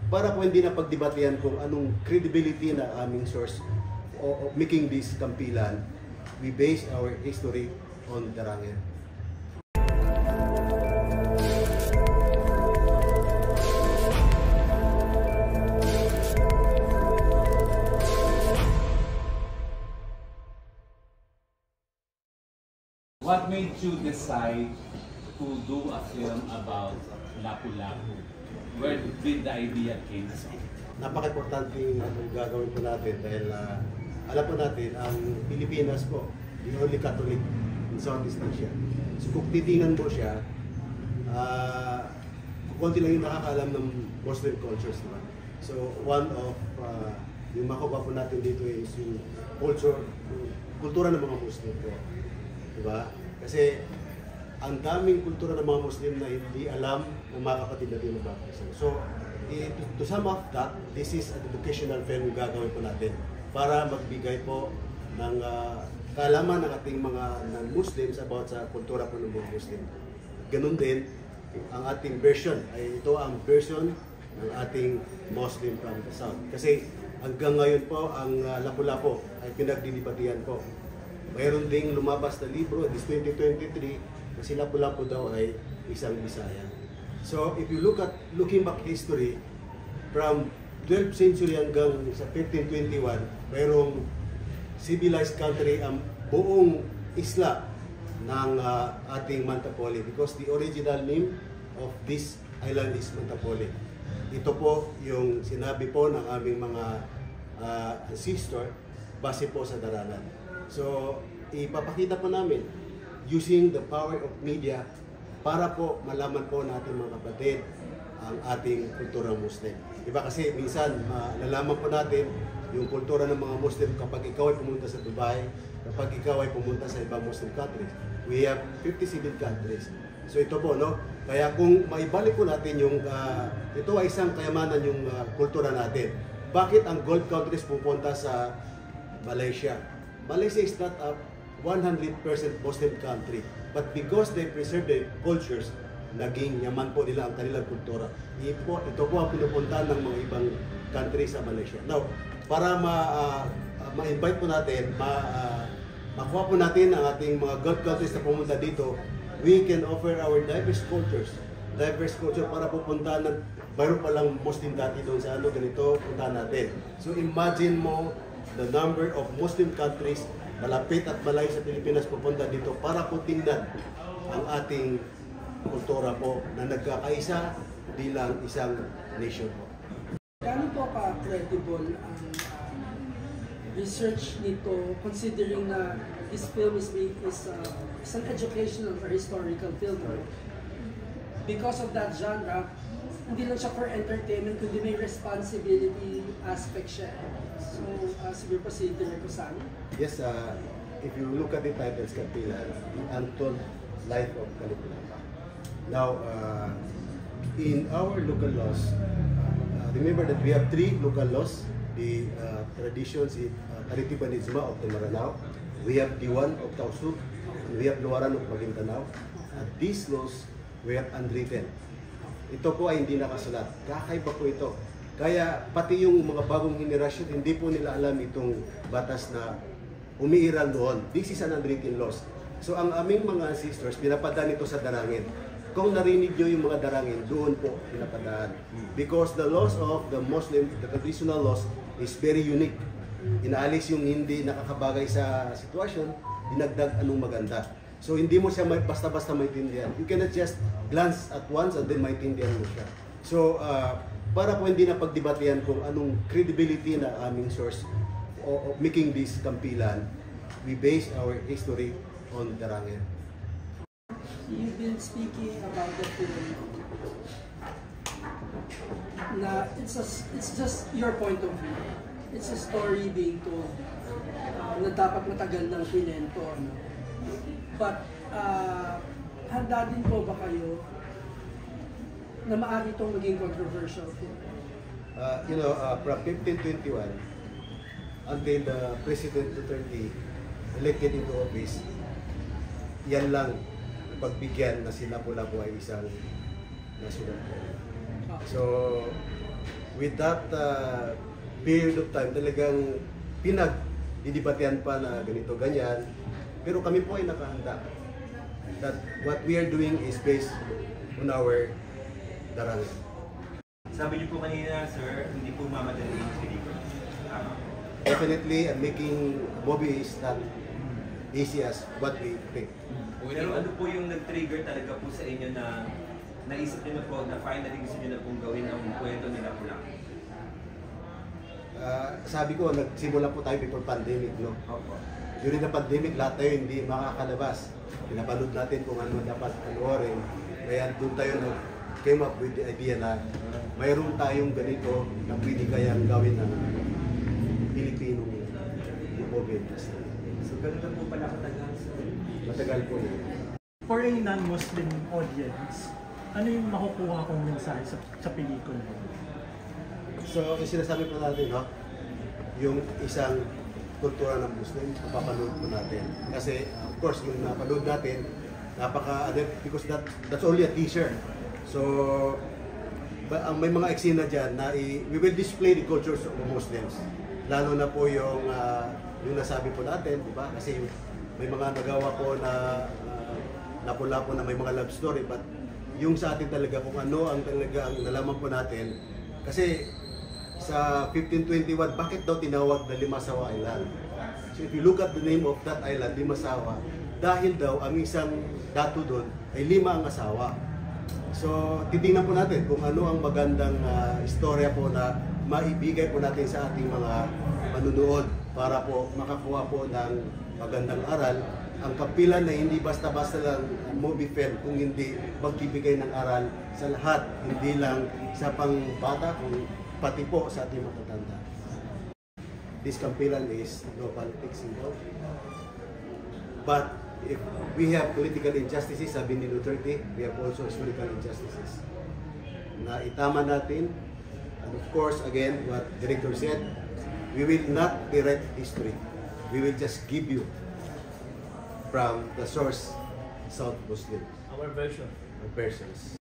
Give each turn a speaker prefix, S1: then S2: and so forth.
S1: para po hindi na pagdebatehan kung anong credibility na aming source of making this kampilan. We base our history on Darangin.
S2: What made you decide to do a film about Lapu-Lapu? Where did the idea came from?
S1: Napaka-importante yung gagawin po natin dahil alam po natin, ang Pilipinas po, the only Catholic in Southeast Asia. So kung titingnan mo siya, konti lang yung nakakaalam ng Muslim cultures, diba? So one of yung makuha po natin dito is yung kultura ng mga Muslim po. Diba? Kasi ang daming kultura ng mga Muslim na hindi alam ng mga kapatid natin na baptism. So, to sum up that, this is an educational film yung gagawin po natin para magbigay po ng kaalaman ng ating mga non-Muslims about sa kultura po ng mga Muslim. Ganun din, ang ating version, ay ito ang version ng ating Muslim from the South. Kasi hanggang ngayon po, ang Lapu-Lapu ay pinagdidibatihan po. Mayroon ding lumabas na libro, this 2023, na si Lapu-Lapu daw ay isang Bisaya. So, if you looking back history, from 12th century hanggang sa 1521, mayroong civilized country ang buong isla ng ating Mantapoli because the original name of this island is Mantapoli. Ito po yung sinabi po ng aming mga ancestor base po sa Darangan. So, ipapakita po namin using the power of media para po malaman po natin mga kapatid ang ating kultura Muslim. Diba kasi minsan malalaman po natin yung kultura ng mga Muslim kapag ikaw ay pumunta sa Dubai, kapag ikaw ay pumunta sa ibang Muslim countries. We have 57 countries. So ito po, no? Kaya kung maibalik po natin yung, ito ay isang kayamanan yung kultura natin. Bakit ang gold countries pupunta sa Malaysia? Malaysia is not a 100% Muslim country. But because they preserve their cultures, naging yaman po nila ang kanilang kultura. Ito po ang pinupuntahan ng mga ibang country sa Malaysia. Now, para ma-invite po natin, makuha po natin ang ating mga gold countries na pumunta dito, we can offer our diverse cultures. Diverse culture para pupuntahan ng mayroon palang Muslim dati doon sa ganito, puntahan natin. So imagine mo the number of Muslim countries malapit at malayo sa Pilipinas pupunta dito para po tingnan ang ating kultura po na nagkakaisa bilang isang nation po.
S3: Gaano po ka-credible ang research nito considering na this film is an educational or historical film? Because of that genre, hindi lang siya for entertainment, kundi may responsibility aspect siya. So, siguro po si Director Sani.
S1: Yes, if you look at the titles, Kampilan, The Untold Life of Kalipunan. Now, in our local laws, remember that we have 3 local laws. The traditions in Taritibanisma of the Maranao, we have Diwan of Tausug, and we have Luaran of Maguindanao. These laws were unwritten. Ito po ay hindi nakasulat. Kakaiba po ito. Kaya pati yung mga bagong henerasyon, hindi po nila alam itong batas na umiiral doon. This is an unwritten laws. So ang aming mga ancestors, pinapadaan ito sa Darangin. Kung narinig nyo yung mga Darangin, doon po pinapadaan. Because the laws of the Muslim, the traditional laws, is very unique. Inaalis yung hindi nakakabagay sa sitwasyon, dinagdag anong maganda. So hindi mo siya basta-basta maintindihan. You cannot just glance at once and then maintindihan mo siya. So para po hindi na pagdebatehan kung anong credibility na aming source of making this kampilan, we base our history on Darangin.
S3: You've been speaking about the film na it's just your point of view. It's a story being told na dapat matagal ng pinento. But handa din po ba kayo na maaari itong maging controversial film?
S1: From 1521 until the President Duterte elected into office, yan lang pagbigyan na si Lapu-Lapu ay isang nasunod. So, with that period of time, talagang pinag-didebatehan pa na ganito, ganyan. Pero kami po ay nakahanda. That what we are doing is based on our darangin.
S4: Sabi niyo po kanina, sir, hindi po mamadali yung pelikula. Tama.
S1: Definitely, making a movie is not easy as what we think.
S4: Pero ano po yung nag-trigger talaga po sa inyo na naisip niyo na po na finally gusto niyo na pong gawin ang kwento nila po lang?
S1: Sabi ko, nagsimula po tayo before pandemic, no?
S4: Opo.
S1: During the pandemic, lahat tayo hindi makakalabas. Pinapanood natin kung ano dapat panoorin. Kaya doon tayo came up with the idea na mayroon tayong ganito na pwede kayang gawin ng Pilipino movie industry.
S4: So ganun na po pala katagal, sir.
S1: Matagal po yun.
S5: For a non-Muslim audience, ano yung makukuha kong mensahe sa pelikula?
S1: So, yung sinasabi po natin, no? Yung isang kultura ng Muslim, napapanood po natin. Kasi, of course, yung napanood natin, because that's only a teaser. So, may mga eksena dyan na we will display the cultures of Muslims. Lalo na po yung nasabi po natin, di ba? Kasi may mga nagawa po na napula po na may mga love story, but yung sa atin talaga kung ano ang talaga ang nalaman po natin. Kasi sa 1521, bakit daw tinawag na Limasawa Island? So if you look at the name of that island, Limasawa, dahil daw ang isang dato doon ay 5 ang asawa. So titingnan po natin kung ano ang magandang istorya po na maibigay po natin sa ating mga manunood para po makakuha po ng magandang aral. Ang kapilan na hindi basta-basta lang movie film, kung hindi magbibigay ng aral sa lahat, hindi lang sa pangbata, kung pati po sa ating matatanda. This kampilan is no politics involved. But if we have political injustices, sabi ni Duterte, we have also historical injustices na itama natin. And of course, again, what Director said, we will not rewrite history. We will just give you from the source South Muslim.
S5: Our version.
S1: Versions.